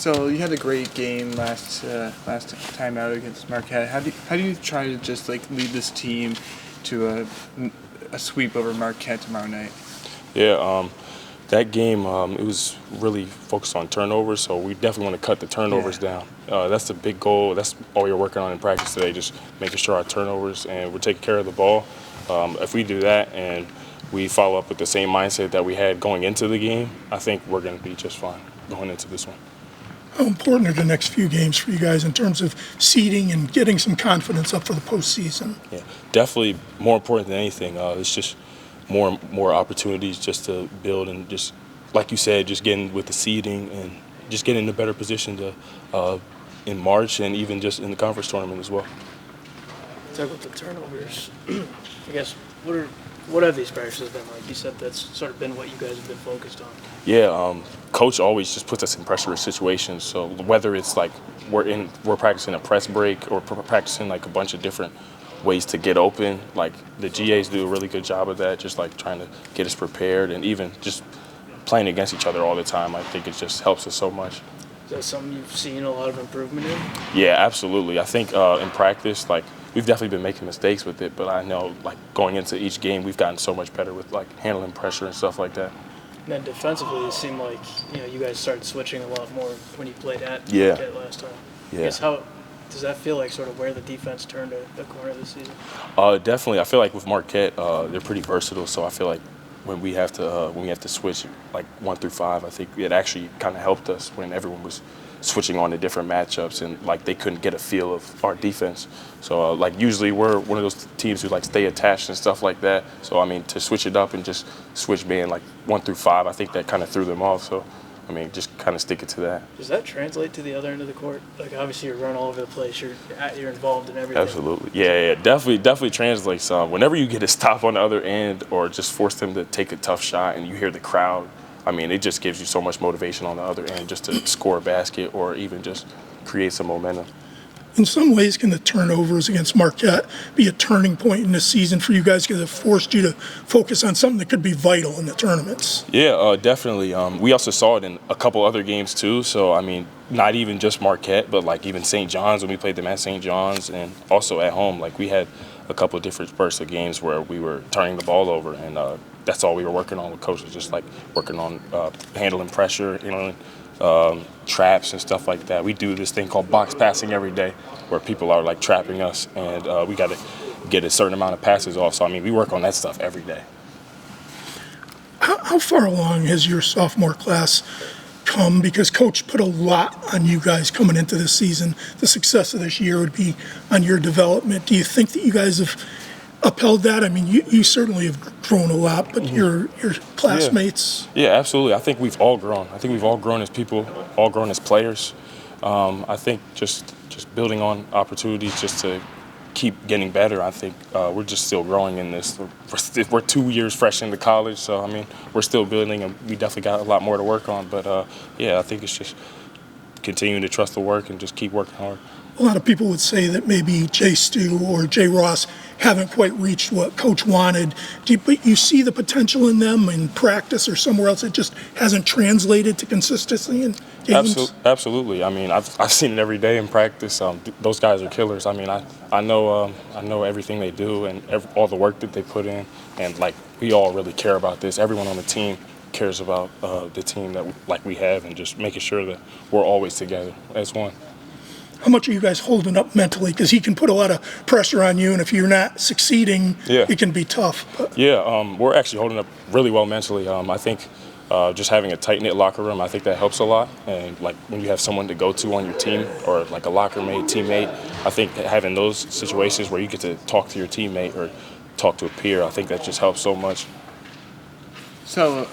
So you had a great game last time out against Marquette. How do you try to just like lead this team to a sweep over Marquette tomorrow night? Yeah, that game, it was really focused on turnovers, so we definitely want to cut the turnovers down. That's the big goal. That's all we're working on in practice today, just making sure our turnovers and we're taking care of the ball. If we do that and we follow up with the same mindset that we had going into the game, I think we're going to be just fine going into this one. How important are the next few games for you guys in terms of seeding and getting some confidence up for the postseason? Yeah, definitely more important than anything. It's just more opportunities just to build and just, like you said, just getting with the seeding and just getting in a better position to in March and even just in the conference tournament as well. Talk about the turnovers. I guess what have these practices been like? You said that's sort of been what you guys have been focused on. Yeah, coach always just puts us in pressurous situations. So whether it's like we're practicing a press break or practicing like a bunch of different ways to get open, like the GAs do a really good job of that, just like trying to get us prepared and even just playing against each other all the time. I think it just helps us so much. Is that something you've seen a lot of improvement in? Yeah, absolutely. I think in practice, like we've definitely been making mistakes with it, but I know like going into each game, we've gotten so much better with like handling pressure and stuff like that. And then defensively, it seemed like you guys started switching a lot more when you played at Yeah. Marquette last time. Yeah. I guess how does that feel like sort of where the defense turned a corner this season? Definitely. I feel like with Marquette, they're pretty versatile. So I feel like when we have to switch like 1 through 5, I think it actually kind of helped us when everyone was switching on to different matchups and like they couldn't get a feel of our defense. So like usually we're one of those teams who like stay attached and stuff like that. So I mean to switch it up and just switch being like 1 through 5, I think that kind of threw them off. So I mean, just kind of stick it to that. Does that translate to the other end of the court? Like, obviously, you're running all over the place. You're involved in everything. Absolutely. Yeah, definitely translates. Whenever you get a stop on the other end or just force them to take a tough shot and you hear the crowd, I mean, it just gives you so much motivation on the other end just to score a basket or even just create some momentum. In some ways, can the turnovers against Marquette be a turning point in the season for you guys because it forced you to focus on something that could be vital in the tournaments? Yeah, definitely. We also saw it in a couple other games too. So, I mean, not even just Marquette, but like even St. John's when we played them at St. John's and also at home. Like we had a couple of different spurts of games where we were turning the ball over and that's all we were working on with coaches, just like working on handling pressure, traps and stuff like that. We do this thing called box passing every day where people are like trapping us and we got to get a certain amount of passes off. So, I mean, we work on that stuff every day. How far along has your sophomore class come? Because Coach put a lot on you guys coming into this season. The success of this year would be on your development. Do you think that you guys have upheld that? I mean, you certainly have grown a lot, but your classmates? Yeah, absolutely. I think we've all grown. I think we've all grown as people, all grown as players. I think just building on opportunities just to keep getting better. I think we're just still growing in this. We're 2 years fresh into college, so, I mean, we're still building, and we definitely got a lot more to work on. But, yeah, I think it's just continuing to trust the work and just keep working hard. A lot of people would say that maybe Jay Stu or Jay Ross haven't quite reached what Coach wanted. But you see the potential in them in practice or somewhere else. It just hasn't translated to consistency in games? Absolutely. I mean, I've seen it every day in practice. Those guys are killers. I mean, I know everything they do and all the work that they put in. And, like, we all really care about this. Everyone on the team cares about the team that like we have and just making sure that we're always together as one. How much are you guys holding up mentally? Because he can put a lot of pressure on you, and if you're not succeeding, it can be tough. But. Yeah, we're actually holding up really well mentally. I think just having a tight-knit locker room, I think that helps a lot. And like when you have someone to go to on your team or like a locker mate, teammate, I think having those situations where you get to talk to your teammate or talk to a peer, I think that just helps so much. So,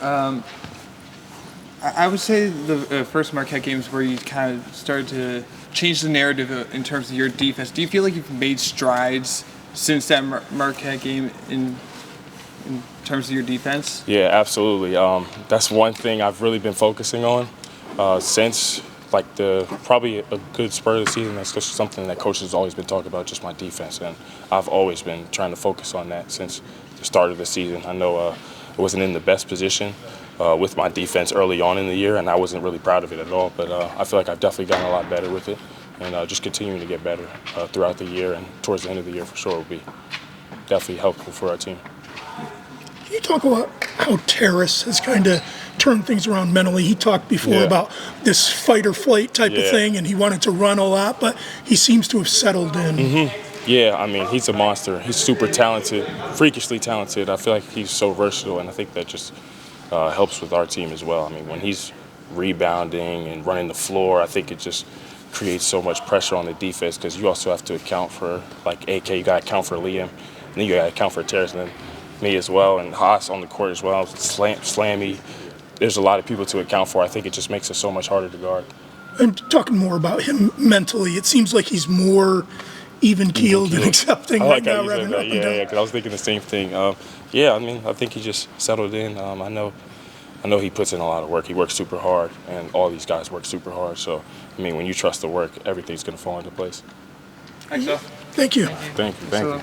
I would say the first Marquette games where you kind of started to change the narrative in terms of your defense. Do you feel like you've made strides since that Marquette game in terms of your defense? Yeah, absolutely. That's one thing I've really been focusing on since like probably a good spur of the season. That's just something that coach has always been talking about, just my defense, and I've always been trying to focus on that since the start of the season. I know I wasn't in the best position with my defense early on in the year, and I wasn't really proud of it at all. But I feel like I've definitely gotten a lot better with it, and just continuing to get better throughout the year and towards the end of the year for sure will be definitely helpful for our team. Can you talk about how Terrace has kind of turned things around mentally? He talked before about this fight or flight type of thing, and he wanted to run a lot, but he seems to have settled in. Yeah, I mean, he's a monster. He's super talented, freakishly talented. I feel like he's so versatile, and I think that just helps with our team as well. I mean, when he's rebounding and running the floor, I think it just creates so much pressure on the defense because you also have to account for, like, AK, you got to account for Liam, and then you got to account for Terrace, and then me as well, and Haas on the court as well, Slammy. There's a lot of people to account for. I think it just makes it so much harder to guard. And talking more about him mentally, it seems like he's more even-keeled and accepting I like right how now you rather said than that. up and down. Yeah, because I was thinking the same thing. I mean, I think he just settled in. I know he puts in a lot of work. He works super hard, and all these guys work super hard. So, I mean, when you trust the work, everything's going to fall into place. Thanks, Phil. Thank you. Thank you.